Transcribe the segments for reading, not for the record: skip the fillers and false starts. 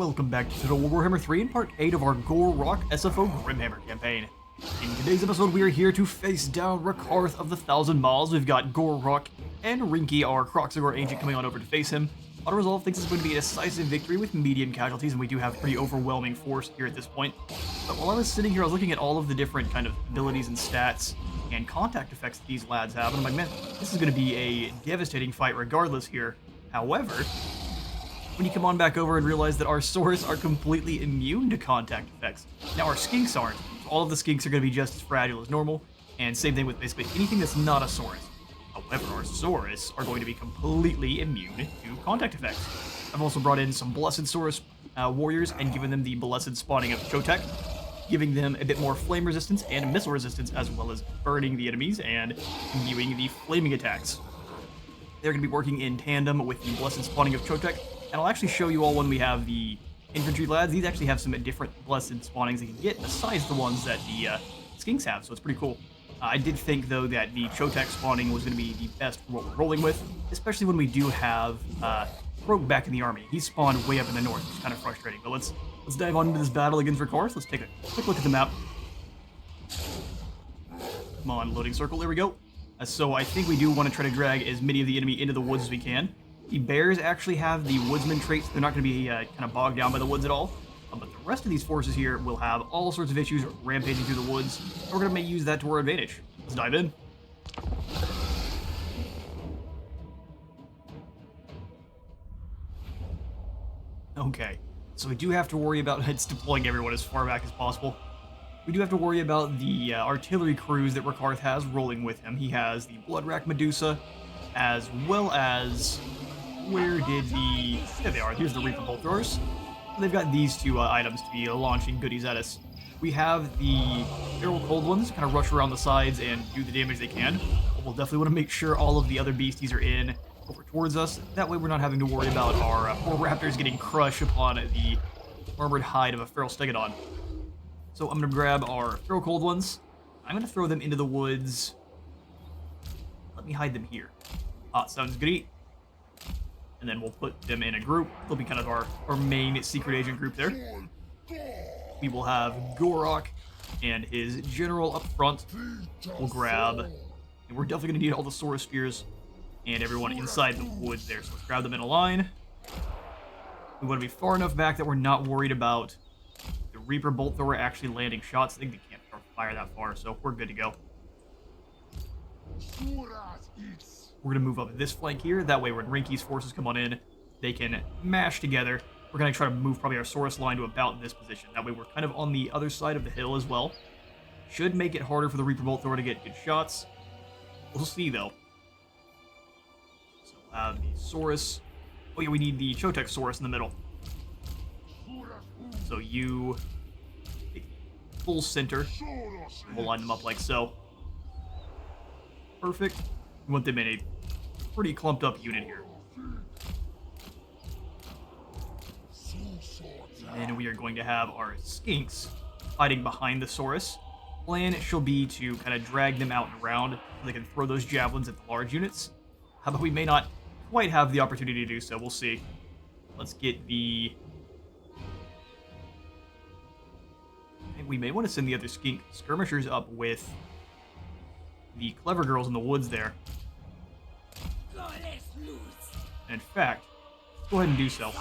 Welcome back to the Warhammer 3 in part 8 of our Gor-Rok SFO Grimhammer campaign. In today's episode, we are here to face down Rakarth of the Thousand Miles. We've got Gor-Rok and Rinky, our Kroxagor Ancient, coming on over to face him. Auto Resolve thinks it's going to be a decisive victory with medium casualties, and we do have pretty overwhelming force here at this point. But while I was sitting here, I was looking at all of the different kind of abilities and stats and contact effects that these lads have, and I'm like, man, this is going to be a devastating fight regardless here. However, when you come on back over and realize that our Saurus are completely immune to contact effects. Now our Skinks aren't. All of the Skinks are going to be just as fragile as normal, and same thing with basically anything that's not a Saurus. However, our Saurus are going to be completely immune to contact effects. I've also brought in some Blessed Saurus warriors and given them the Blessed spawning of Chotek, giving them a bit more flame resistance and missile resistance, as well as burning the enemies and imbuing the flaming attacks. They're going to be working in tandem with the Blessed spawning of Chotek. And I'll actually show you all when we have the infantry lads. These actually have some different blessed spawnings they can get besides the ones that the Skinks have, so it's pretty cool. I did think, though, that the Chotek spawning was going to be the best for what we're rolling with, especially when we do have Rogue back in the army. He's spawned way up in the north, which is kind of frustrating. But let's dive on into this battle against Rakarth. Let's take a quick look at the map. Come on, loading circle, there we go. So I think we do want to try to drag as many of the enemy into the woods as we can. The bears actually have the woodsman traits. They're not going to be kind of bogged down by the woods at all. But the rest of these forces here will have all sorts of issues rampaging through the woods. We're going to use that to our advantage. Let's dive in. Okay, so we do have to worry about it's deploying everyone as far back as possible. We do have to worry about the artillery crews that Rakarth has rolling with him. He has the Bloodrack Medusa, as well as... Where did the... There they are. Here's the Reaper Bolt Throwers. They've got these two items to be launching goodies at us. We have the Feral Cold Ones kind of rush around the sides and do the damage they can. But we'll definitely want to make sure all of the other beasties are in over towards us. That way we're not having to worry about our poor raptors getting crushed upon the armored hide of a Feral Stegodon. So I'm going to grab our Feral Cold Ones. I'm going to throw them into the woods. Let me hide them here. Sounds great. And then we'll put them in a group. They'll be kind of our main secret agent group there. We will have Gor-Rok and his general up front. We'll grab, and we're definitely going to need all the Saurus Spears and everyone inside the woods there. So let's grab them in a line. We want to be far enough back that we're not worried about the Reaper Bolt Thrower actually landing shots. I think they can't fire that far, so we're good to go. We're going to move up this flank here. That way when Rinky's forces come on in, they can mash together. We're going to try to move probably our Saurus line to about this position. That way we're kind of on the other side of the hill as well. Should make it harder for the Reaper Bolt Thrower to get good shots. We'll see, though. So we'll have the Saurus. Oh, yeah, we need the Chotek Saurus in the middle. So you take full center. We'll line them up like so. Perfect. We want them in a pretty clumped up unit here. And we are going to have our Skinks hiding behind the Saurus. Plan shall be to kind of drag them out and around so they can throw those javelins at the large units. But we may not quite have the opportunity to do so. We'll see. Let's get the... We may want to send the other Skink skirmishers up with the clever girls in the woods there. In fact, go ahead and do so.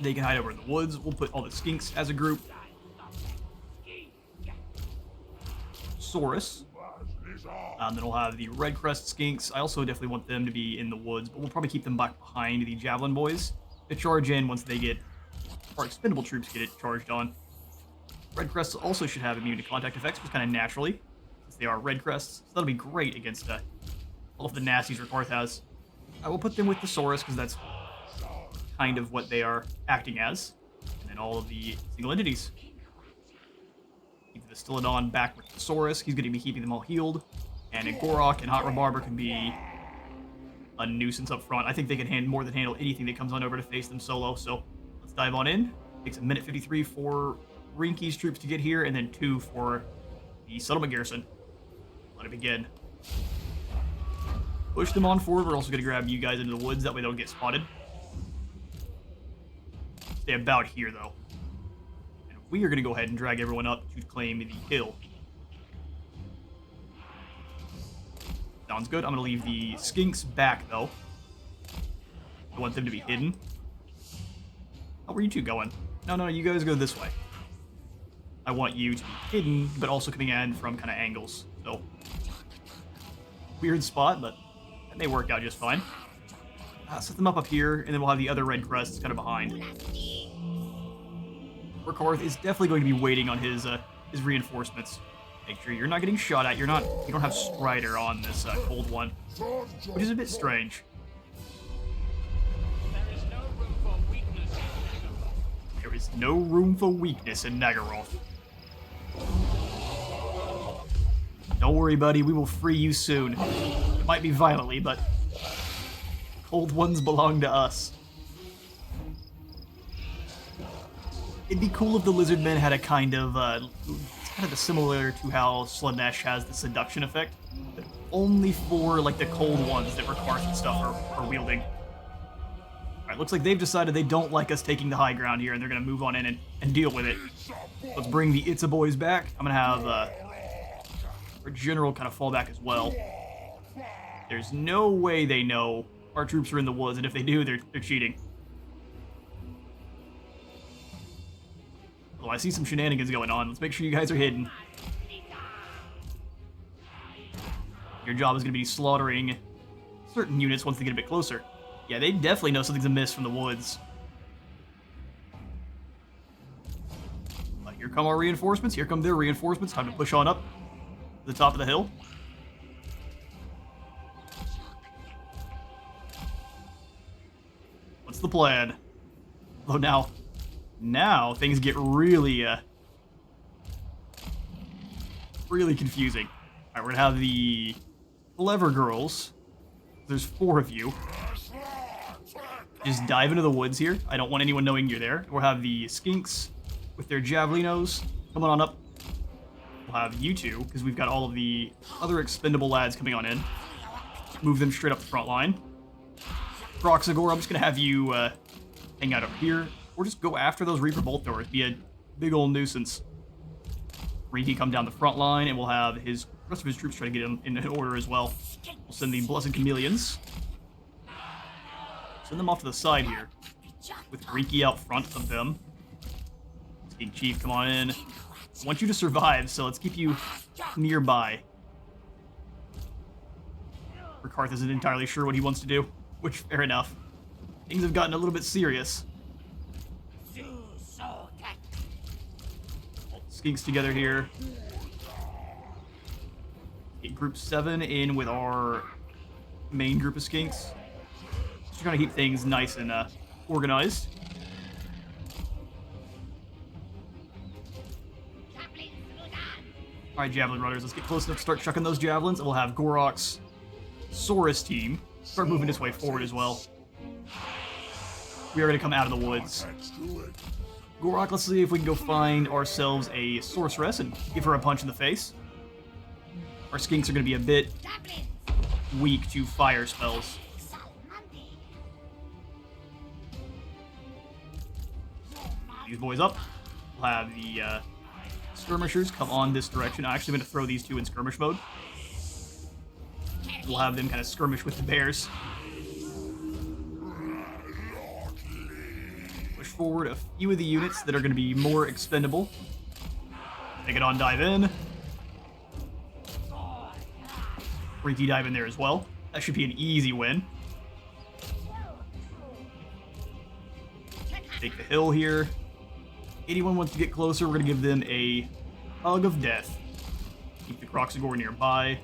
They can hide over in the woods. We'll put all the Skinks as a group. Saurus. Then we'll have the Red Crest Skinks. I also definitely want them to be in the woods, but we'll probably keep them back behind the Javelin Boys to charge in once they get... Our expendable troops get it charged on. Red Crests also should have immune to contact effects, just kind of naturally, since they are Red Crests. So that'll be great against all of the nasties Rakarth has. I will put them with the Saurus, because that's kind of what they are acting as. And then all of the single entities. Keep the Stilodon back with the Saurus. He's going to be keeping them all healed. And a Gor-Rok and Hot Rebarber can be a nuisance up front. I think they can more than handle anything that comes on over to face them solo, so let's dive on in. Takes a minute 53 for Rinky's troops to get here, and then 2 for the settlement garrison. Let it begin. Push them on forward. We're also going to grab you guys into the woods. That way they don't get spotted. stay about here, though. And we are going to go ahead and drag everyone up to claim the hill. Sounds good. I'm going to leave the skinks back, though. I want them to be hidden. Oh, where are you two going? No, you guys go this way. I want you to be hidden, but also coming in from kind of angles. So, weird spot, but that may work out just fine. Set them up here, and then we'll have the other red crests kind of behind. Rakarth is definitely going to be waiting on his reinforcements. Make sure you're not getting shot at. You don't have Strider on this cold one, which is a bit strange. There is no room for weakness in Nagaroth. Don't worry, buddy. We will free you soon. It might be violently, but cold ones belong to us. It'd be cool if the Lizardmen had a kind of similar to how Slaanesh has the seduction effect, but only for like the cold ones that Rakarth and stuff are wielding. Alright, looks like they've decided they don't like us taking the high ground here, and they're going to move on in and deal with it. Let's bring the Itza boys back. I'm going to have our general kind of fall back as well. There's no way they know our troops are in the woods, and if they do, they're cheating. Oh, I see some shenanigans going on. Let's make sure you guys are hidden. Your job is going to be slaughtering certain units once they get a bit closer. Yeah, they definitely know something's amiss from the woods. Here come our reinforcements. Here come their reinforcements. Time to push on up to the top of the hill. What's the plan? Oh, now things get really confusing. All right, we're gonna have the clever girls. There's 4 of you. Just dive into the woods here. I don't want anyone knowing you're there. We'll have the skinks with their javelinos coming on up. We'll have you two, because we've got all of the other expendable lads coming on in. Move them straight up the front line. Kroxagor, I'm just going to have you hang out up here, or just go after those Reaper bolt throwers. Be a big old nuisance. Rinky come down the front line, and we'll have his rest of his troops try to get him in order as well. We'll send the Blessed Chameleons. Send them off to the side here, with Rinky out front of them. King Chief, come on in. I want you to survive, so let's keep you nearby. Rakarth isn't entirely sure what he wants to do, which, fair enough. Things have gotten a little bit serious. Skinks together here. Get group 7 in with our main group of skinks. Just trying to keep things nice and organized. Alright, Javelin Runners, let's get close enough to start chucking those javelins, and we'll have Gorok's Saurus team start moving its way forward as well. We are going to come out of the woods. Gor-Rok, let's see if we can go find ourselves a sorceress and give her a punch in the face. Our skinks are going to be a bit weak to fire spells. These boys up. We'll have the skirmishers come on this direction. I'm actually going to throw these two in skirmish mode. We'll have them kind of skirmish with the bears. Push forward a few of the units that are going to be more expendable. Take it on, dive in. Rinky dive in there as well. That should be an easy win. Take the hill here. Anyone wants to get closer, we're going to give them a hug of death. Keep the Kroxagor nearby.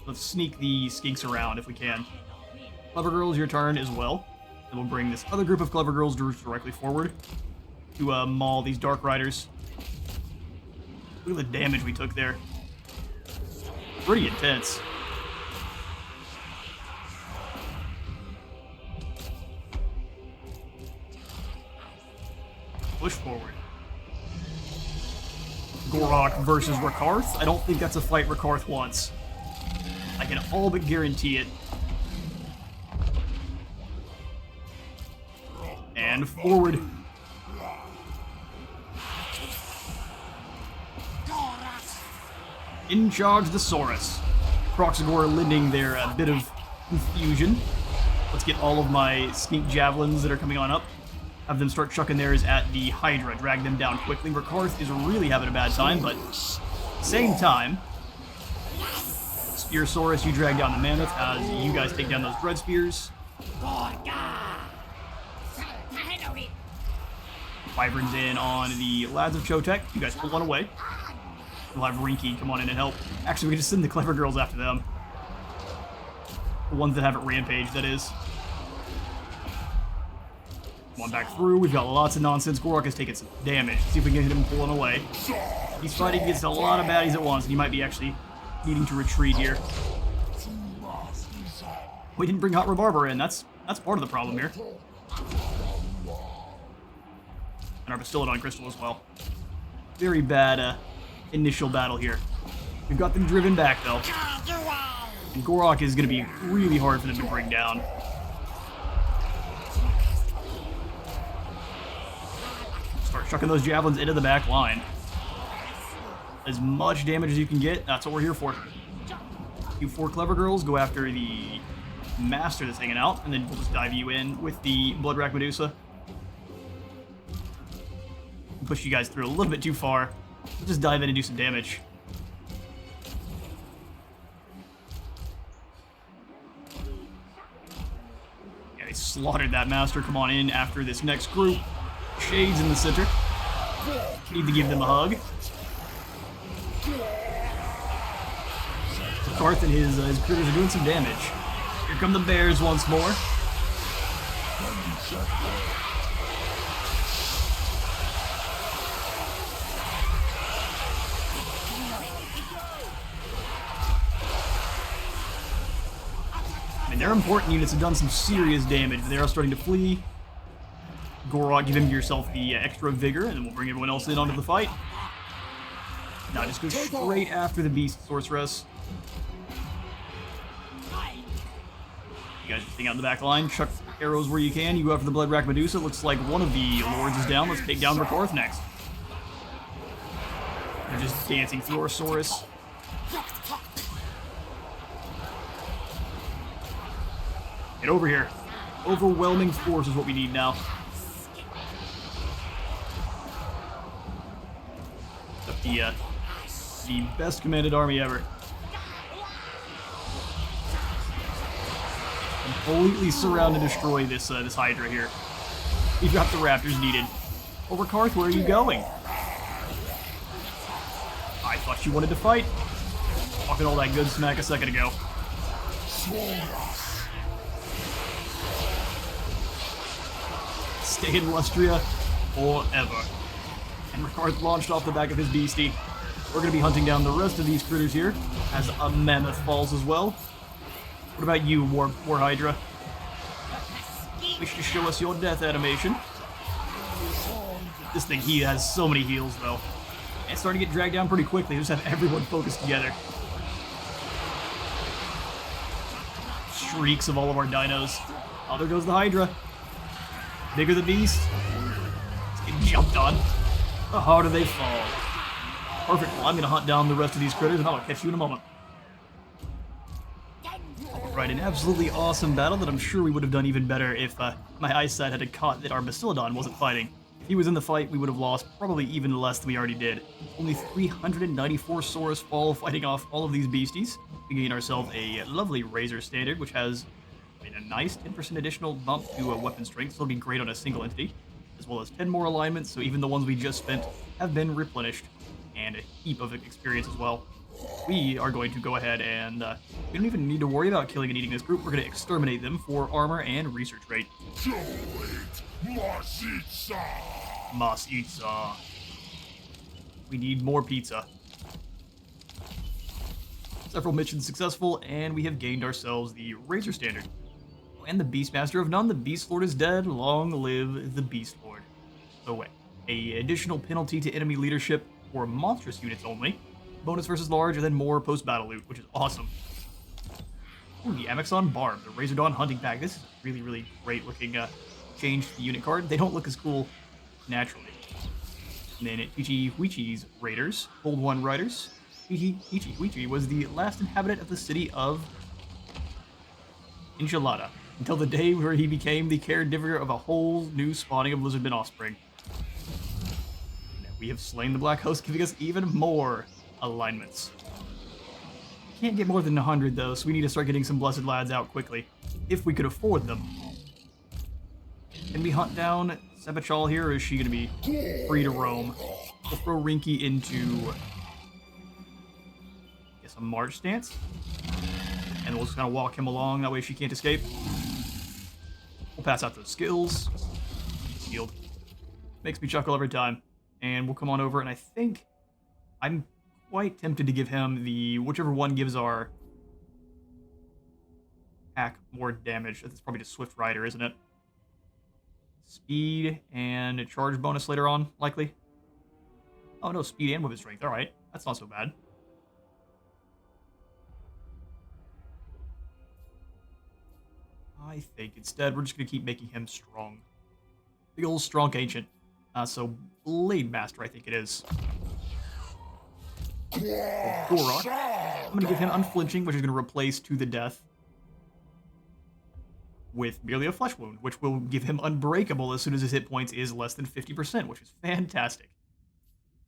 Let's sneak the skinks around if we can. Clever Girls, your turn as well. And we'll bring this other group of Clever Girls directly forward to maul these Dark Riders. Look at the damage we took there. Pretty intense. Push forward. Gor-Rok versus Rakarth. I don't think that's a fight Rakarth wants. I can all but guarantee it. And forward. In charge the Saurus. Kroxagor lending their bit of confusion. Let's get all of my skink javelins that are coming on up. Have them start chucking theirs at the Hydra. Drag them down quickly. Rakarth is really having a bad time, but same time, Spearsaurus, you drag down the Mammoth as you guys take down those Dread Spears. Wyvern's in on the Lads of Chotek. You guys pull one away. We'll have Rinky come on in and help. Actually, we can just send the Clever Girls after them. The ones that haven't rampaged, that is. Come on back through. We've got lots of nonsense. Gor-Rok is taking some damage. See if we can get him pulling away. He's fighting against a lot of baddies at once, and he might be actually needing to retreat here. We didn't bring Hot Rebarber in. That's part of the problem here. And our Bastiladon Crystal as well. Very bad initial battle here. We've got them driven back, though. And Gor-Rok is going to be really hard for them to bring down. Start chucking those javelins into the back line. As much damage as you can get, that's what we're here for. You 4 Clever Girls go after the Master that's hanging out, and then we'll just dive you in with the Bloodrack Medusa. Push you guys through a little bit too far. We'll just dive in and do some damage. Yeah, they slaughtered that Master. Come on in after this next group. Shades in the center. Need to give them a hug. Rakarth and his critters are doing some damage. Here come the bears once more. I mean, their important units have done some serious damage. They are starting to flee. Gor-Rok, give him yourself the extra vigor, and then we'll bring everyone else in onto the fight. Now just go straight after the Beast Sorceress. You guys just hang out in the back line, chuck arrows where you can. You go after the Bloodrack Medusa. Looks like one of the lords is down. Let's take down Rakarth next. They're just dancing through our Saurus. Get over here. Overwhelming force is what we need now. The best commanded army ever. Completely surround and destroy this this Hydra here. We've got the Raptors needed. Oh, Rakarth, where are you going? I thought you wanted to fight. Talking all that good smack a second ago. Stay in Lustria forever. And Rakarth launched off the back of his beastie. We're going to be hunting down the rest of these critters here, as a Mammoth falls as well. What about you, War Hydra? Wish to show us your death animation. This thing, he has so many heals, though. And it's starting to get dragged down pretty quickly. Just have everyone focused together. Shrieks of all of our dinos. Oh, there goes the Hydra. Bigger the beast. It's getting jumped on. The harder they fall. Perfect. Well, I'm going to hunt down the rest of these critters, and I'll catch you in a moment. Right, an absolutely awesome battle that I'm sure we would have done even better if my eyesight had caught that our Bastiladon wasn't fighting. If he was in the fight, we would have lost probably even less than we already did. Only 394 Saurus fall fighting off all of these beasties. We gain ourselves a lovely Razor Standard, which has a nice 10% additional bump to weapon strength, so it'll be great on a single entity, as well as 10 more alignments, so even the ones we just spent have been replenished, and a heap of experience as well. We are going to go ahead and we don't even need to worry about killing and eating this group. We're going to exterminate them for armor and research rate. Mas Itza. We need more pizza. Several missions successful, and we have gained ourselves the Razor Standard. And the Beastmaster of None, the Beast Lord is dead. Long live the Beast Lord. So, a additional penalty to enemy leadership for monstrous units only. Bonus versus large, and then more post-battle loot, which is awesome. Ooh, the Amexon Barb, the Razor Dawn Hunting Pack. This is a really, really great looking change to the unit card. They don't look as cool naturally. And then Ichi Huichi's Raiders, Hold One Riders. Ichi was the last inhabitant of the city of Enchilada, until the day where he became the caregiver of a whole new spawning of Lizardmen offspring. Now we have slain the Black Host, giving us even more alignments. Can't get more than 100 though, so we need to start getting some Blessed Lads out quickly, if we could afford them. Can we hunt down Sebachal here, or is she going to be free to roam? We'll throw Rinky into, I guess, a march stance. And we'll just kind of walk him along, that way she can't escape. We'll pass out those skills. Healed. Makes me chuckle every time. And we'll come on over, and I think I'm quite tempted to give him the, whichever one gives our pack more damage. That's probably just Swift Rider, isn't it? Speed and a charge bonus later on, likely. Oh no, speed and weapon strength. Alright, that's not so bad. I think instead we're just going to keep making him strong. The old strong ancient. So Blade Master, I think it is. Gor-Rok. I'm going to give him Unflinching, which is going to replace To the Death with merely a Flesh Wound, which will give him Unbreakable as soon as his hit points is less than 50%, which is fantastic.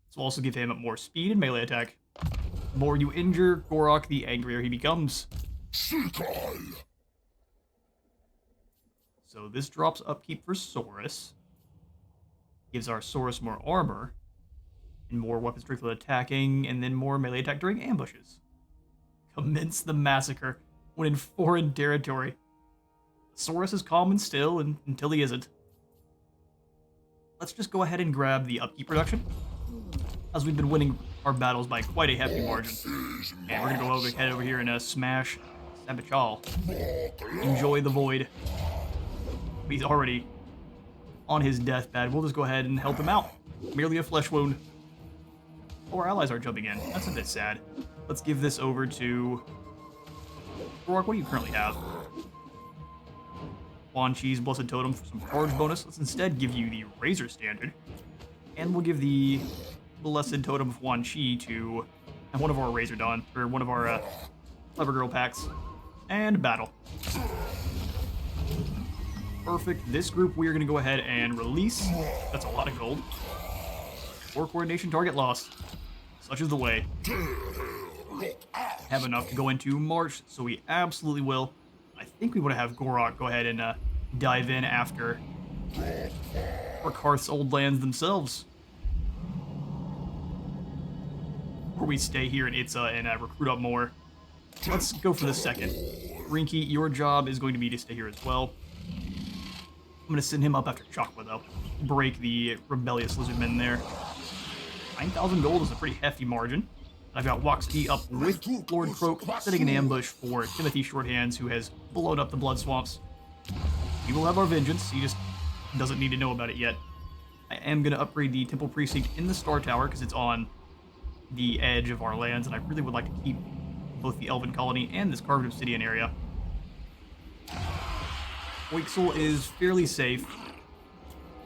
This will also give him more speed and melee attack. The more you injure Gor-Rok, the angrier he becomes. So this drops upkeep for Saurus. Gives our Saurus more armor, and more weapon strength with attacking, and then more melee attack during ambushes. Commence the massacre when in foreign territory. Saurus is calm and still until he isn't. Let's just go ahead and grab the upkeep reduction, as we've been winning our battles by quite a hefty margin. And we're gonna go head over here and smash Sebachal. Enjoy the void. He's already on his deathbed. We'll just go ahead and help him out. Merely a flesh wound. Oh, our allies are jumping in. That's a bit sad. Let's give this over to Gor-Rok. What do you currently have? Quan Chi's Blessed Totem for some charge bonus. Let's instead give you the Razor Standard. And we'll give the Blessed Totem of Quan Chi to one of our Razor Dawn, or one of our Clever Girl packs. And battle. Perfect. This group we are going to go ahead and release. That's a lot of gold. 4 coordination target lost. Such is the way. Have enough to go into March, so we absolutely will. I think we want to have Gor-Rok go ahead and dive in after Rakarth's old lands themselves. Or we stay here in Itza and recruit up more. Let's go for the second. Rinky, your job is going to be to stay here as well. I'm going to send him up after Chakwa, though. Break the rebellious Lizardmen there. 9,000 gold is a pretty hefty margin. I've got Wakski up with Lord Croak, setting an ambush for Timothy Shorthands, who has blown up the Blood Swamps. He will have our vengeance, he just doesn't need to know about it yet. I am going to upgrade the Temple Precinct in the Star Tower, because it's on the edge of our lands, and I really would like to keep both the Elven Colony and this Carved Obsidian area. Oixel is fairly safe,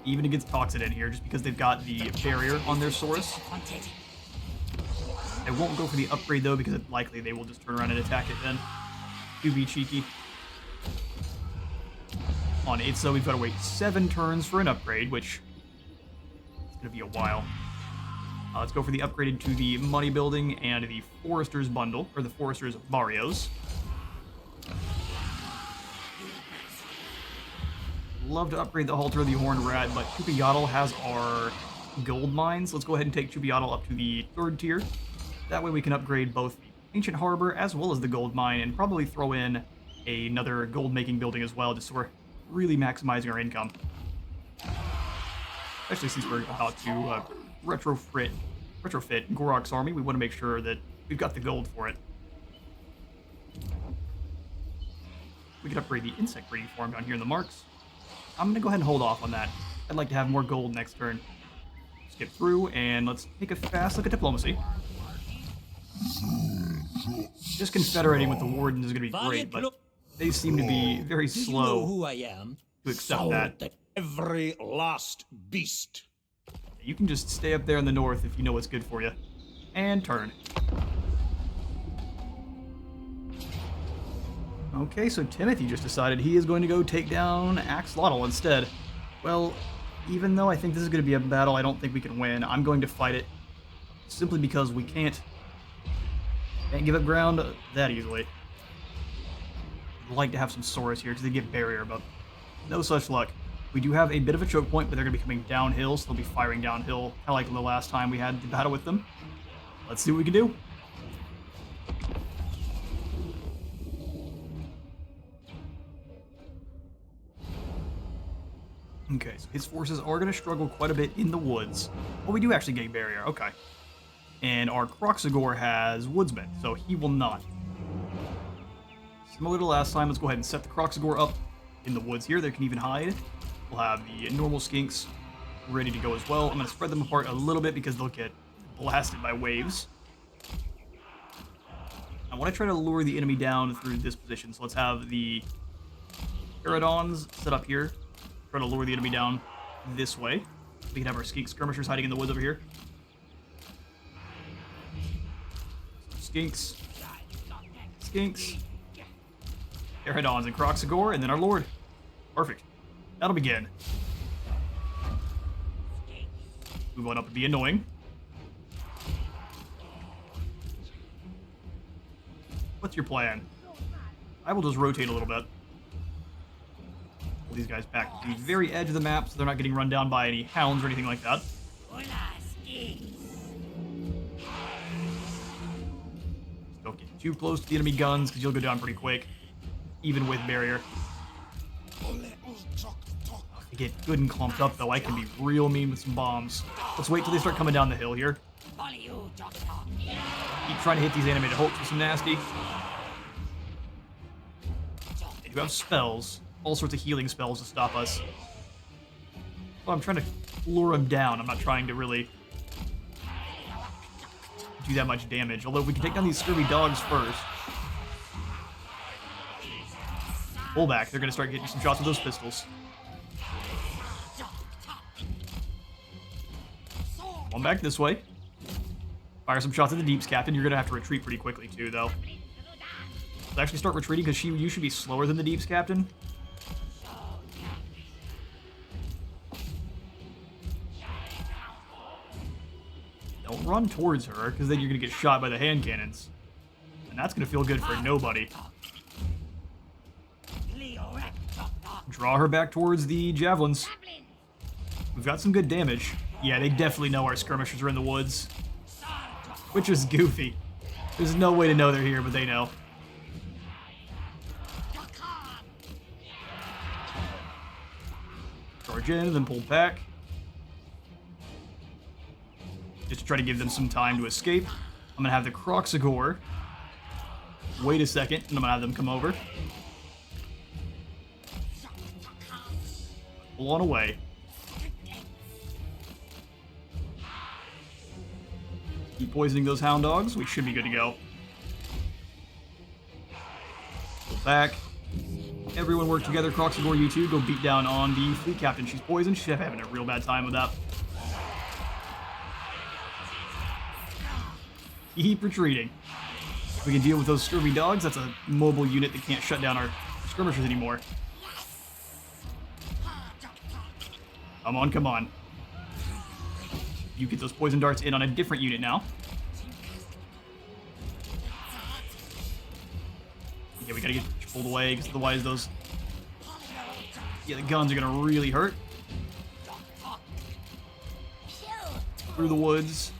even against Toxin in here, just because they've got the barrier on their source. I won't go for the upgrade, though, because it's likely they will just turn around and attack it then. To be cheeky. On Itza, we've got to wait 7 turns for an upgrade, which is going to be a while. Let's go for the upgrade into the Money Building and the Forester's Bundle, or the Forester's Barrios. Love to upgrade the Halter of the Horned Rat, but Chupiatl has our gold mines. Let's go ahead and take Chupiatl up to the 3rd tier. That way we can upgrade both the Ancient Harbor as well as the gold mine, and probably throw in another gold-making building as well, just so we're really maximizing our income. Especially since we're about to retrofit Gor-Rok's army, we want to make sure that we've got the gold for it. We can upgrade the insect breeding farm down here in the marks. I'm going to go ahead and hold off on that. I'd like to have more gold next turn. Skip through, and let's take a fast look at diplomacy. Just confederating with the Wardens is going to be great, but they seem to be very slow to accept that. Every last beast. You can just stay up there in the north if you know what's good for you. And turn. Okay, so Timothy just decided he is going to go take down Axolotl instead. Well, even though I think this is going to be a battle I don't think we can win, I'm going to fight it simply because we can't give up ground that easily. I'd like to have some Saurus here because they get barrier, but no such luck. We do have a bit of a choke point, but they're going to be coming downhill, so they'll be firing downhill, kind of like the last time we had the battle with them. Let's see what we can do. Okay, so his forces are going to struggle quite a bit in the woods. Well, we do actually get barrier, okay. And our Kroxigor has Woodsman, so he will not. Similar to last time, let's go ahead and set the Kroxigor up in the woods here. They can even hide. We'll have the normal skinks ready to go as well. I'm going to spread them apart a little bit because they'll get blasted by waves. I want to try to lure the enemy down through this position, so let's have the Pterodons set up here. Try to lure the enemy down this way. We can have our skink skirmishers hiding in the woods over here. Skinks. Skinks. Pterodons and Kroxigor, and then our Lord. Perfect. That'll begin. Move on up and be annoying. What's your plan? I will just rotate a little bit. Pull these guys back to the very edge of the map so they're not getting run down by any hounds or anything like that. Don't get too close to the enemy guns because you'll go down pretty quick, even with barrier. To get good and clumped up, though, I can be real mean with some bombs. Let's wait till they start coming down the hill here. Keep trying to hit these animated hulks with some nasty. They do have spells, all sorts of healing spells to stop us. Well, I'm trying to lure them down. I'm not trying to really do that much damage. Although if we can take down these scurvy dogs first. Pull back. They're going to start getting some shots with those pistols. One back this way. Fire some shots at the deeps, Captain. You're going to have to retreat pretty quickly, too, though. Let's actually start retreating, because you should be slower than the deeps, Captain. Don't run towards her, because then you're going to get shot by the hand cannons. And that's going to feel good for nobody. Draw her back towards the javelins. We've got some good damage. Yeah, they definitely know our skirmishers are in the woods. Which is goofy. There's no way to know they're here, but they know. Charge in and then pull back. Just to try to give them some time to escape. I'm going to have the Kroxigor wait a second, and I'm going to have them come over. Pull on away. Keep poisoning those hound dogs. We should be good to go. Pull back. Everyone work together. Kroxigor, you two, go beat down on the fleet captain. She's poisoned. She's having a real bad time with that. Keep retreating. If we can deal with those scurvy dogs, that's a mobile unit that can't shut down our skirmishers anymore. Come on, come on. You get those poison darts in on a different unit now. Yeah, we gotta get pulled away, because otherwise those... Yeah, the guns are gonna really hurt. Through the woods.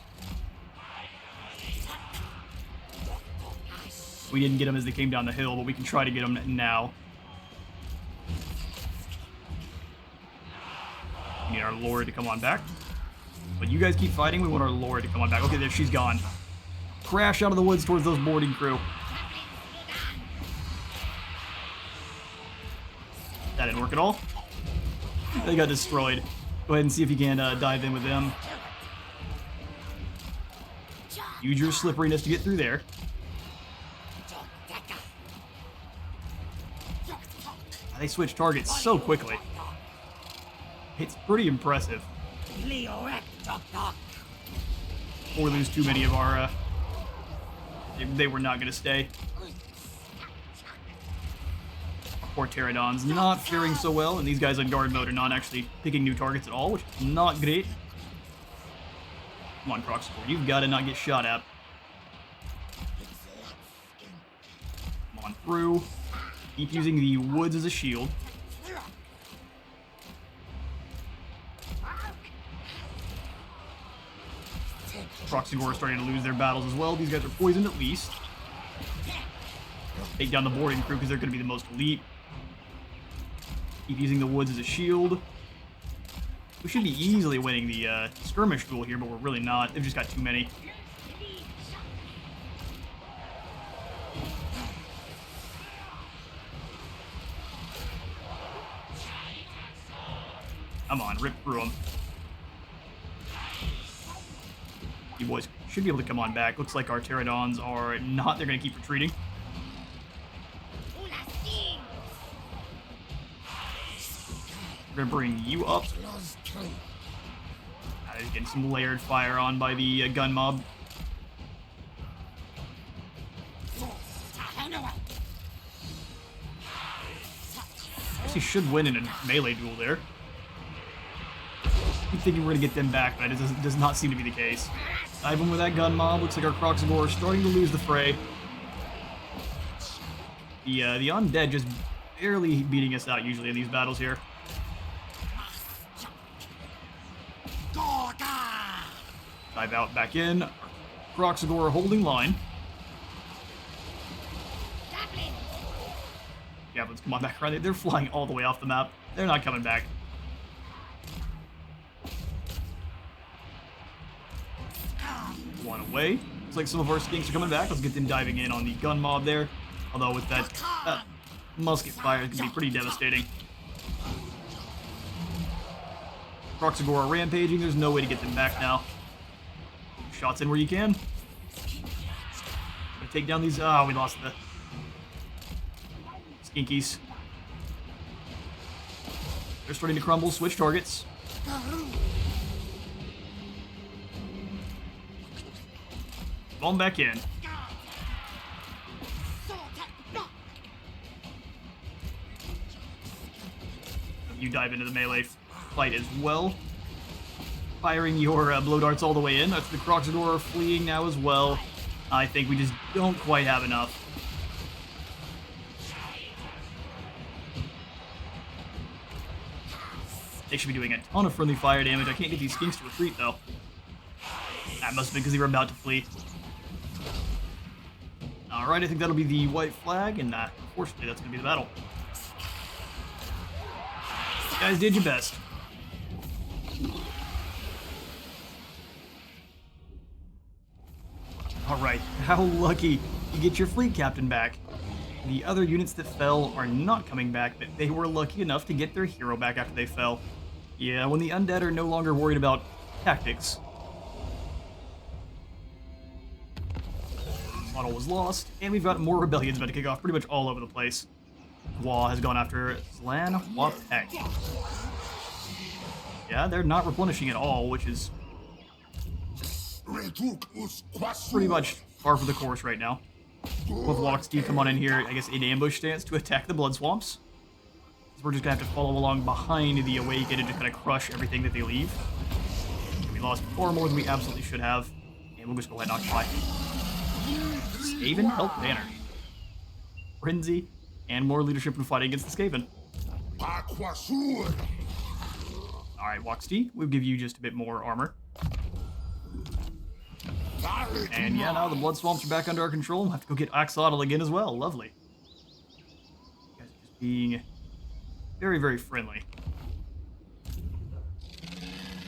We didn't get them as they came down the hill, but we can try to get them now. We need our Lord to come on back. But you guys keep fighting, we want our Lord to come on back. Okay, there, she's gone. Crash out of the woods towards those boarding crew. That didn't work at all. They got destroyed. Go ahead and see if you can dive in with them. Use your slipperiness to get through there. They switch targets so quickly. It's pretty impressive. Or lose too many of our... they were not going to stay. Poor Pterodons not faring so well, and these guys on guard mode are not actually picking new targets at all, which is not great. Come on, Croxagore, you've got to not get shot at. Come on through. Keep using the woods as a shield. Croxagore are starting to lose their battles as well. These guys are poisoned at least. Take down the boarding crew because they're going to be the most elite. Keep using the woods as a shield. We should be easily winning the skirmish duel here, but we're really not. They've just got too many. Come on, rip through them. You boys should be able to come on back. Looks like our Pterodons are not. They're going to keep retreating. We're going to bring you up. He's getting some layered fire on by the gun mob. Guess he should win in a melee duel there. I'm thinking we're going to get them back, but it does not seem to be the case. Even with that gun mob, looks like our Croxagore are starting to lose the fray. The undead just barely beating us out usually in these battles here. Dive out, back in. Croxagore holding line. Javelins, come on back around. They're flying all the way off the map. They're not coming back. One away. Looks like some of our skinks are coming back. Let's get them diving in on the gun mob there. Although with that musket fire, it can be pretty devastating. Croxagore are rampaging. There's no way to get them back now. Shots in where you can. Gonna take down these. Ah, we lost the skinkies. They're starting to crumble. Switch targets. Fall back in. You dive into the melee fight as well. Firing your blow darts all the way in. That's the Croxagore are fleeing now as well. I think we just don't quite have enough. They should be doing a ton of friendly fire damage. I can't get these skinks to retreat though. That must have been because they were about to flee. Alright, I think that'll be the white flag, and unfortunately that's going to be the battle. You guys did your best. Alright, how lucky you get your fleet captain back. The other units that fell are not coming back, but they were lucky enough to get their hero back after they fell. Yeah, when the undead are no longer worried about tactics. Model was lost, and we've got more rebellions about to kick off pretty much all over the place. Wah has gone after Zlan Wapek. Yeah, they're not replenishing at all, which is pretty much par for the course right now. With Locksteed come on in here, I guess, in ambush stance to attack the Blood Swamps. So we're just gonna have to follow along behind the Awakened and just kind of crush everything that they leave. We lost far more than we absolutely should have, and we'll just go ahead and occupy. Skaven Help Banner. Frenzy, and more leadership in fighting against the Skaven. Alright, Locksteed, we'll give you just a bit more armor. And yeah, now the Blood Swamps are back under our control. We'll have to go get Axolotl again as well. Lovely. You guys are just being very, very friendly.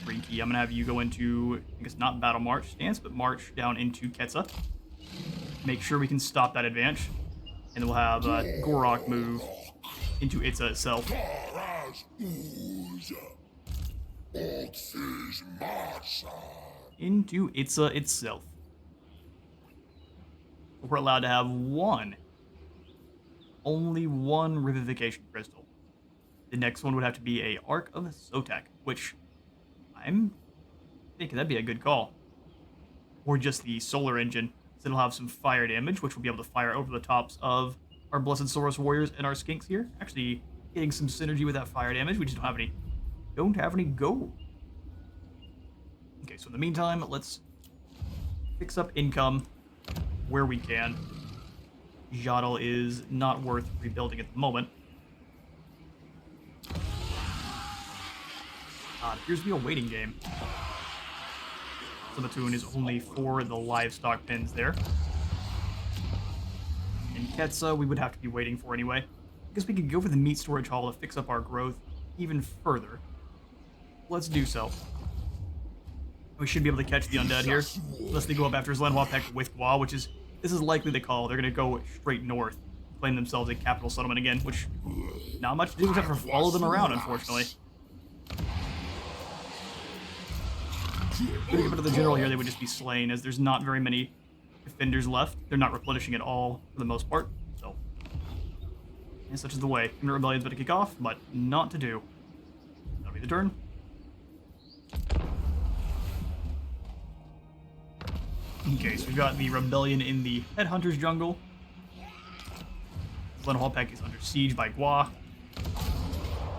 Rinky, I'm going to have you go into, I guess not Battle March stance, but march down into Ketza. Make sure we can stop that advance. And then we'll have Gor-Rok move into Itza itself. Into Itza itself. We're allowed to have one. Only one Revivification Crystal. The next one would have to be a Arc of Sotek, which I'm thinking that'd be a good call. Or just the Solar Engine, so it'll have some fire damage, which we'll be able to fire over the tops of our Blessed Saurus warriors and our skinks here. Actually, getting some synergy with that fire damage. We just don't have any gold. Okay, so in the meantime, let's fix up income where we can. Jadal is not worth rebuilding at the moment. It appears to be a waiting game. Summatoon is only for the livestock pens there. And Ketsa, we would have to be waiting for anyway. I guess we could go for the meat storage hall to fix up our growth even further. Let's do so. We should be able to catch the undead here, unless they go up after Zlanhwapek with Gwa, which is, this is likely the call. They're going to go straight north, claim themselves a capital settlement again, which, not much to do except for follow them around, unfortunately. Going to give it to the general here, they would just be slain, as there's not very many defenders left. They're not replenishing at all, for the most part, so. And such is the way. Remnant Rebellion's about to kick off, but not to do. That'll be the turn. Okay, so we've got the rebellion in the Headhunters jungle. Zlanhwapek is under siege by Gwa.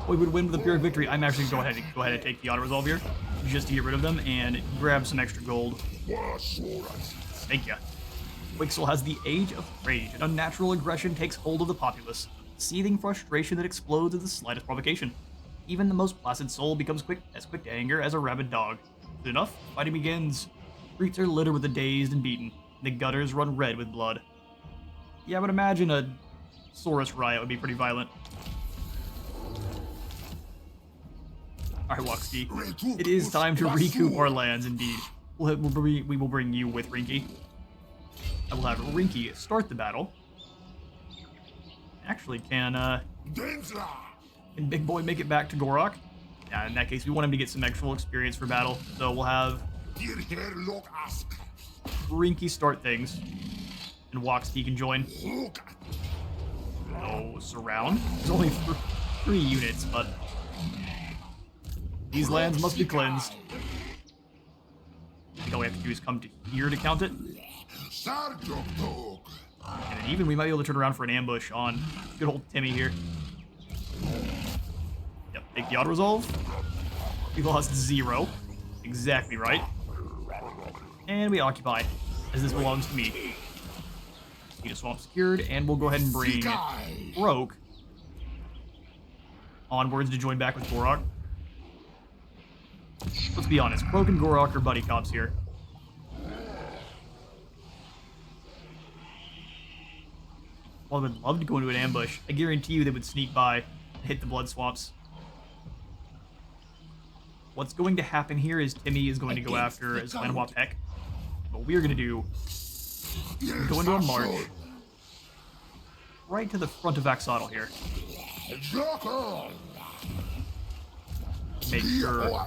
We would win with a Pyrrhic victory. I'm actually going to go ahead and take the auto-resolve here, just to get rid of them and grab some extra gold. Thank you. Quixel has the Age of Rage. An unnatural aggression takes hold of the populace. Seething frustration that explodes at the slightest provocation. Even the most placid soul becomes quick to anger as a rabid dog. Good enough, fighting begins. Streets are littered with the dazed and beaten. The gutters run red with blood. Yeah, I would imagine a Saurus riot would be pretty violent. Alright, Wakski. It is time to recoup our lands, indeed. We will bring you with Rinky. I will have Rinky start the battle. Actually, can Big Boy make it back to Gor-Rok? Yeah, in that case, we want him to get some actual experience for battle. So we'll have Rinky start things. And Wakski can join. Oh, surround. There's only 3 units, but these lands must be cleansed. I think all we have to do is come to here to count it. And then even we might be able to turn around for an ambush on good old Timmy here. Yep, take the auto-resolve. We lost 0. Exactly right. And we occupy, as this belongs to me. Need a swamp secured, and we'll go ahead and bring Rogue onwards to join back with Gor-Rok. Let's be honest, Rogue and Gor-Rok are buddy cops here. While I would love to go into an ambush, I guarantee you they would sneak by and hit the blood swamps. What's going to happen here is Timmy is going to go after Zlanhwapek. What we're going to do is go into a march right to the front of Axolotl here. Make sure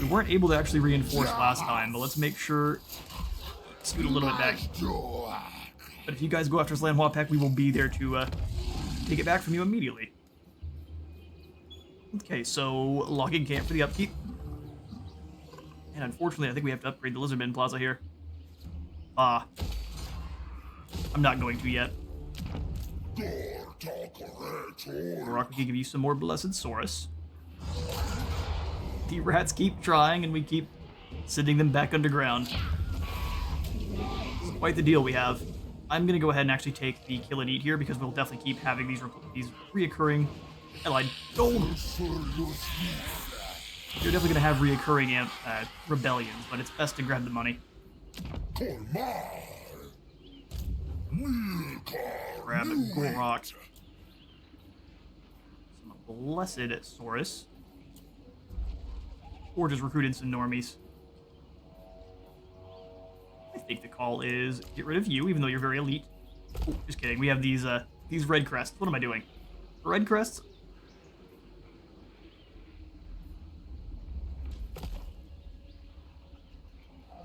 we weren't able to actually reinforce last time, but let's make sure scoot a little bit back. But if you guys go after Zlanhwapek, we will be there to take it back from you immediately. Okay, so logging camp for the upkeep. And unfortunately, I think we have to upgrade the Lizardmen Plaza here. I'm not going to yet. Gor-Rok can give you some more Blessed Saurus. The rats keep trying, and we keep sending them back underground. It's quite the deal we have. I'm going to go ahead and actually take the kill and eat here, because we'll definitely keep having these reoccurring allied gold. You're definitely going to have reoccurring rebellions, but it's best to grab the money. Grab Gor-Rok. Some Blessed Saurus. Or just recruited some normies. I think the call is get rid of you, even though you're very elite. Oh, just kidding. We have these red crests. What am I doing? Red crests?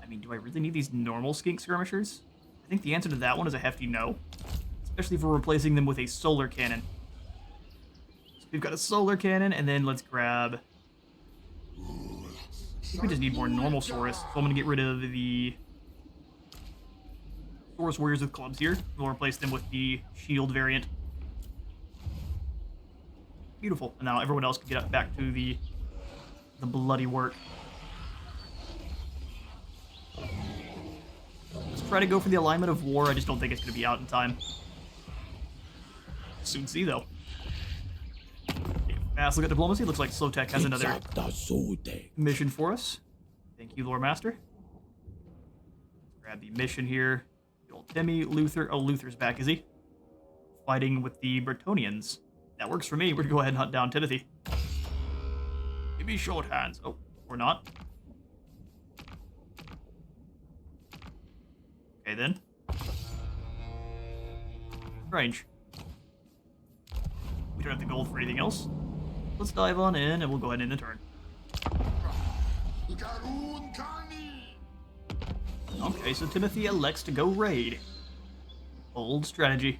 I mean, do I really need these normal skink skirmishers? I think the answer to that one is a hefty no. Especially if we're replacing them with a solar cannon. So we've got a solar cannon, and then let's grab... I think we just need more normal Saurus, so I'm going to get rid of the Saurus Warriors with clubs here. We'll replace them with the shield variant. Beautiful. And now everyone else can get back to the bloody work. Let's try to go for the alignment of war. I just don't think it's going to be out in time. Soon see, though. Okay, fast look at diplomacy. Looks like Slotek has another mission for us. Thank you, Lore Master. Grab the mission here. The old Timmy, Luther. Oh, Luther's back, is he? Fighting with the Bretonnians. That works for me. We're going to go ahead and hunt down Timothy. Give me short hands. Oh, or not. Okay, then. Strange. We don't have the gold for anything else. Let's dive on in, and we'll go ahead and end the turn. Okay, so Timothy elects to go raid. Old strategy.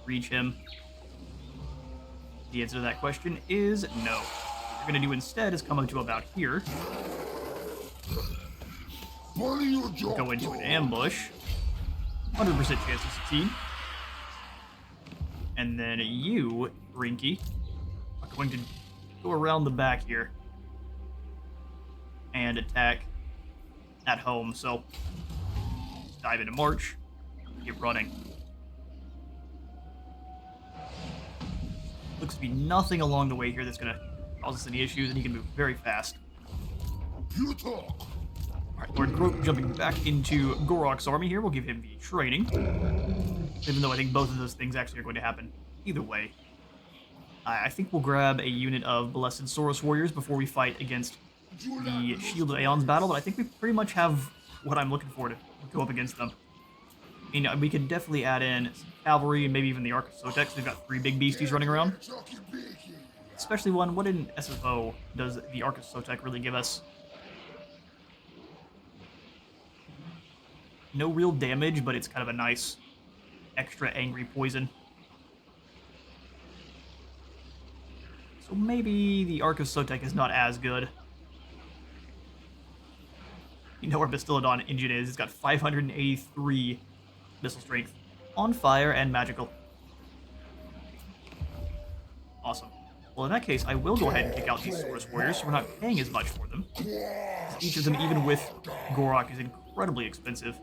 Reach him. The answer to that question is no. What we're going to do instead is come up to about here. Go into an ambush. 100% chance to succeed. And then you, Rinky, are going to go around the back here and attack at home. So, dive into March, get running. Looks to be nothing along the way here that's going to cause us any issues, and he can move very fast. Alright, Lord Groot jumping back into Gor-Rok's army here. We'll give him the training. Even though I think both of those things actually are going to happen either way. I think we'll grab a unit of Blessed Saurus Warriors before we fight against the Shield of Aeons battle, but I think we pretty much have what I'm looking for to go up against them. I mean, we could definitely add in some cavalry and maybe even the Ark of Sotek. We've got 3 big beasties running around. Especially one, what in SFO does the Ark of Sotek really give us? No real damage, but it's kind of a nice extra angry poison. So maybe the Ark of Sotek is not as good. You know where Bastillodon engine is. It's got 583 missile strength, on fire, and magical. Awesome. Well, in that case, I will go ahead and kick out these Saurus Warriors, so we're not paying as much for them. Each of them, even with Gor-Rok, is incredibly expensive.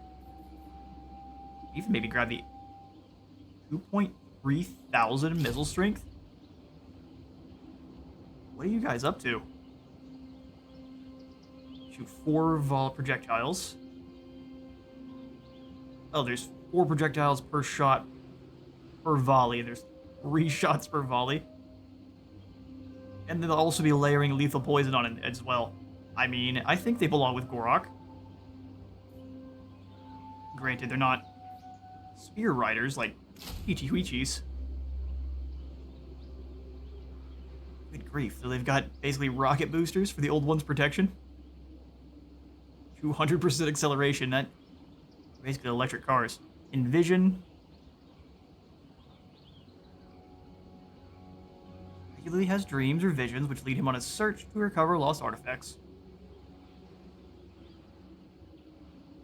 Even maybe grab the 2.3 thousand missile strength? What are you guys up to? Shoot 4 vol projectiles. Oh, there's 4 projectiles per shot per volley. There's 3 shots per volley. And then they'll also be layering lethal poison on it as well. I mean, I think they belong with Gor-Rok. Granted, they're not spear riders like Ichi-Huichis. Good grief. So they've got basically rocket boosters for the old one's protection. 200% acceleration. That basically electric cars. Envision. Regularly has dreams or visions which lead him on a search to recover lost artifacts.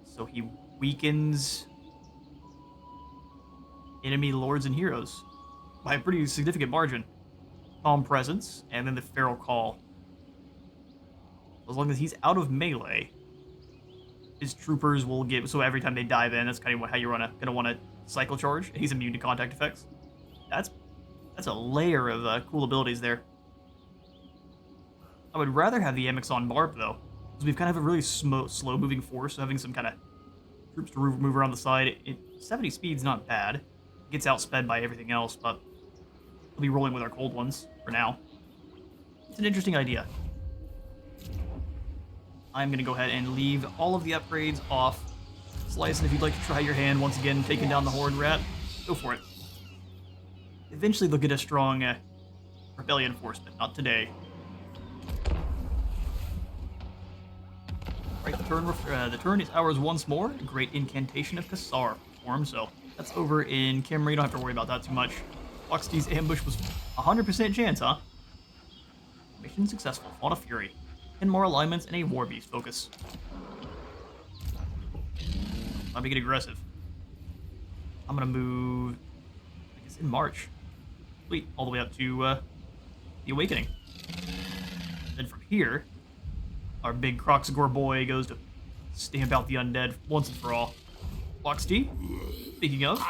So he weakens enemy lords and heroes by a pretty significant margin. Calm Presence, and then the Feral Call. As long as he's out of melee, his troopers will get, so every time they dive in, that's kind of how you're gonna want to cycle charge, and he's immune to contact effects. That's a layer of cool abilities there. I would rather have the Amixon Barb, though, because we've kind of a really slow-moving force, so having some kind of troops to move around the side. 70 speed's not bad. Gets outsped by everything else, but we'll be rolling with our cold ones for now. It's an interesting idea. I'm going to go ahead and leave all of the upgrades off. Slice, if you'd like to try your hand once again, taking down the Horned Rat, go for it. Eventually they'll get a strong rebellion force, but not today. Right, the turn is ours once more. A great incantation of Kassar performed, so that's over in Kimmer. You don't have to worry about that too much. Foxty's ambush was 100% chance, huh? Mission successful. Fauna Fury. 10 more alignments and a War Beast focus. Let me get aggressive. I'm gonna move, I guess, in March. Sweet, all the way up to the Awakening. Then from here, our big Kroxagor boy goes to stamp out the undead once and for all. Fox D, speaking of,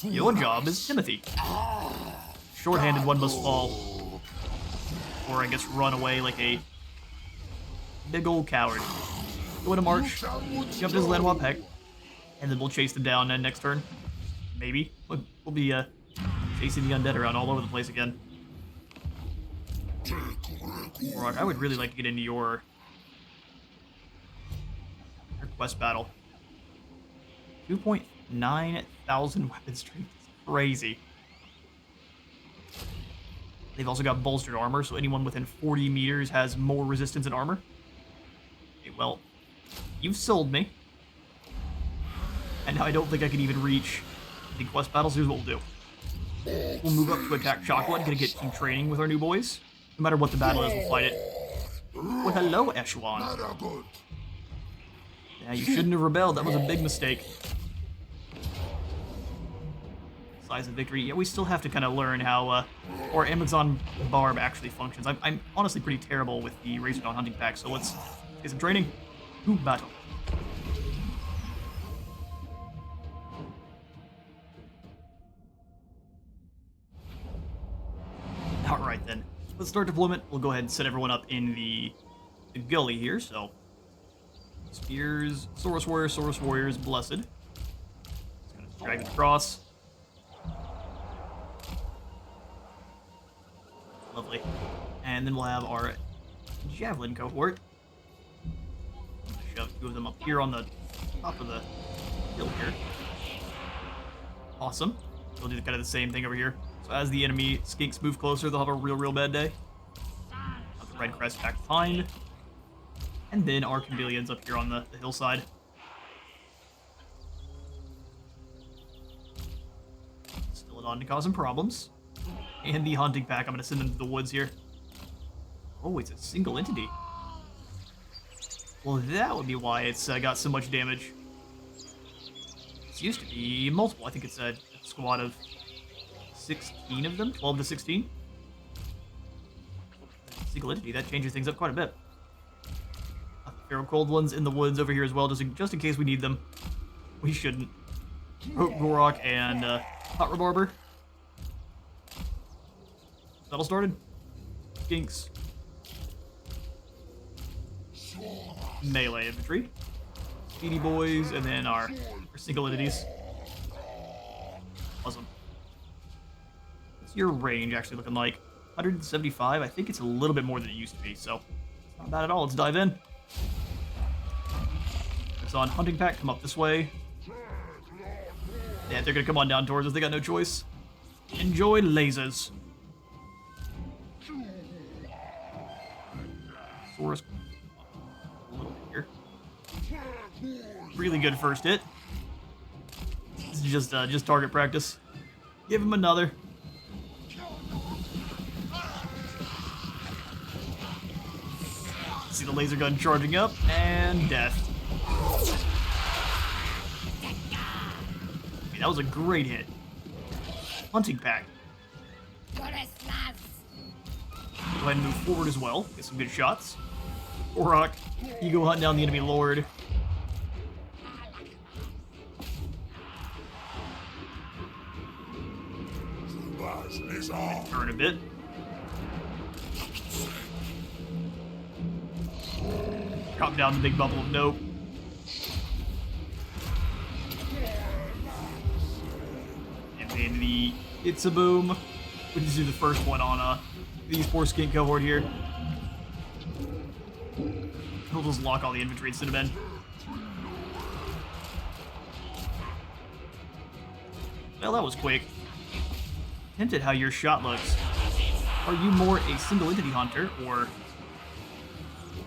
your job is Timothy. Short-handed one must fall. Or I guess run away like a big old coward. Go into March, jump his Lanois Peck, and then we'll chase them down next turn. Maybe. We'll be chasing the undead around all over the place again. Gor-Rok, I would really like to get into your quest battle. 2.9 thousand weapon strength. It's crazy. They've also got bolstered armor, so anyone within 40 meters has more resistance and armor. Okay, well, you've sold me. And now I don't think I can even reach the quest battles. Here's what we'll do. We'll move up to attack Chocolate, gonna get team training with our new boys. No matter what the battle is, we'll fight it. Well, hello, Echelon. Yeah, you shouldn't have rebelled. That was a big mistake. Size of victory. Yeah, we still have to kind of learn how our Amazon Barb actually functions. I'm honestly pretty terrible with the Razor Dawn hunting pack, so let's get some training. To battle. Alright then. Let's start deployment. We'll go ahead and set everyone up in the gully here, so spears, Saurus Warriors, blessed. Just gonna drag it across. Lovely. And then we'll have our Javelin cohort. I'm gonna shove two of them up here on the top of the hill here. Awesome. We'll do kind of the same thing over here. So as the enemy skinks move closer, they'll have a real bad day. Have the Red Crest back behind. And then our Chameleons up here on the hillside. Still it on to cause some problems. And the hunting pack, I'm going to send them to the woods here. Oh, it's a single entity. Well, that would be why it's got so much damage. It used to be multiple. I think it's a squad of 16 of them, 12 to 16. Single entity, that changes things up quite a bit. Feral Cold ones in the woods over here as well, just in case we need them. We shouldn't. Gor-Rok and Hot Rebarber. Battle started. Skinks. Melee infantry. Speedy boys, and then our single entities. Awesome. What's your range actually looking like? 175? I think it's a little bit more than it used to be, so it's not bad at all. Let's dive in. It's on hunting pack, come up this way. Yeah, they're gonna come on down towards us, they got no choice. Enjoy lasers. Saurus, a little bit here. Really good first hit. This is just target practice. Give him another. See the laser gun charging up, and death. Okay, that was a great hit. Hunting pack. Go ahead and move forward as well. Get some good shots. Gor-Rok, you go hunt down the enemy lord. Turn a bit. Drop down the big bubble of nope. And then the Itza boom. We just do the first one on these poor skink cohort here. We'll just lock all the infantry instead of men. Well, that was quick. Hinted how your shot looks. Are you more a single entity hunter, or...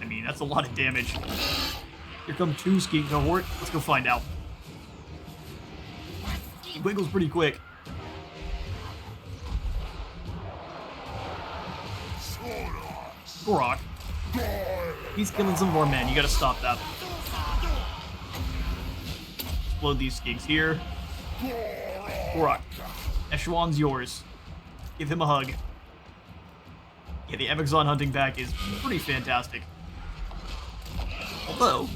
I mean, that's a lot of damage. Here come two skink cohort. Let's go find out. He wiggles pretty quick. Gor-Rok. He's killing some more men. You gotta stop that. explode these skinks here. Gor-Rok, Echelon's yours. Give him a hug. Yeah, the Amazon hunting pack is pretty fantastic. Although,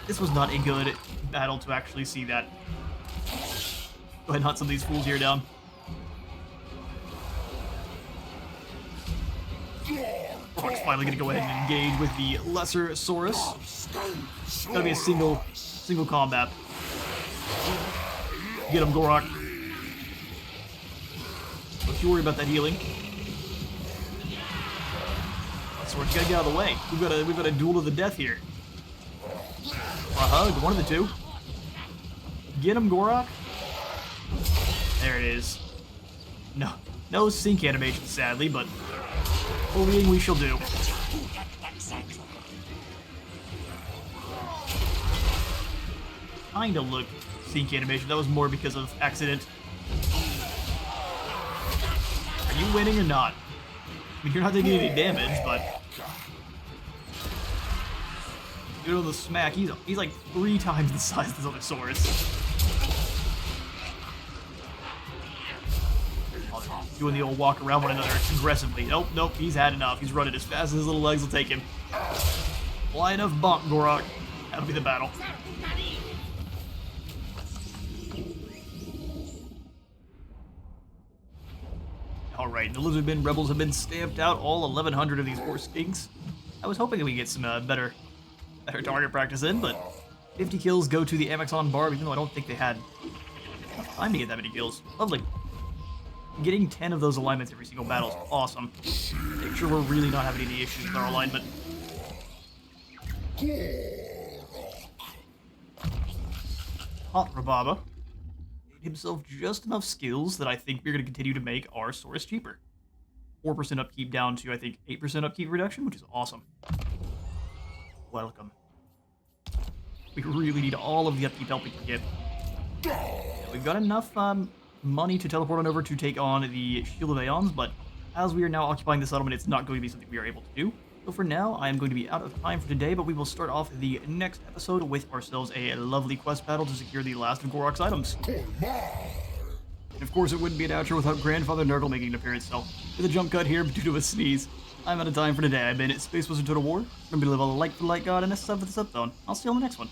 this was not a good battle to actually see that. Go ahead and hunt some of these fools here down. Gor-Rok's finally gonna go ahead and engage with the Lesser Saurus. Gotta be a single combat. Get him, Gor-Rok. Don't you worry about that healing. Sword, you gotta get out of the way. We've got a duel to the death here. Or a hug, one of the two. Get him, Gor-Rok. There it is. No sync animation, sadly, but bullying we shall do. Kinda look sync animation. That was more because of accident. Are you winning or not? I mean, you're not taking any damage, but you know the smack. He's like 3 times the size of this other Saurus. Oh, doing the old walk around one another aggressively. Nope. He's had enough. He's running as fast as his little legs will take him. Fly enough bump, Gor-Rok. That'll be the battle. Alright, the Lizardmen rebels have been stamped out, all 1,100 of these poor skinks. I was hoping that we get some better target practice in, but 50 kills go to the Amazon Barb, even though I don't think they had enough time to get that many kills. Lovely. Getting 10 of those alignments every single battle is awesome. Make sure we're really not having any issues with our alignment. Hot Rababa himself just enough skills that I think we're going to continue to make our Saurus cheaper. 4% upkeep down to, I think, 8% upkeep reduction, which is awesome. Welcome. We really need all of the upkeep help we can get. Yeah, we've got enough money to teleport on over to take on the Shield of Aeons, but as we are now occupying the settlement, it's not going to be something we are able to do. So for now, I am going to be out of time for today, but we will start off the next episode with ourselves a lovely quest battle to secure the last of Gor-Rok's items. And of course, it wouldn't be an outro without Grandfather Nurgle making an appearance, so with a jump cut here due to a sneeze, I'm out of time for today. I've been at Space Wizard Total War. Remember to live a light for the light god and a sub for the sub zone. I'll see you on the next one.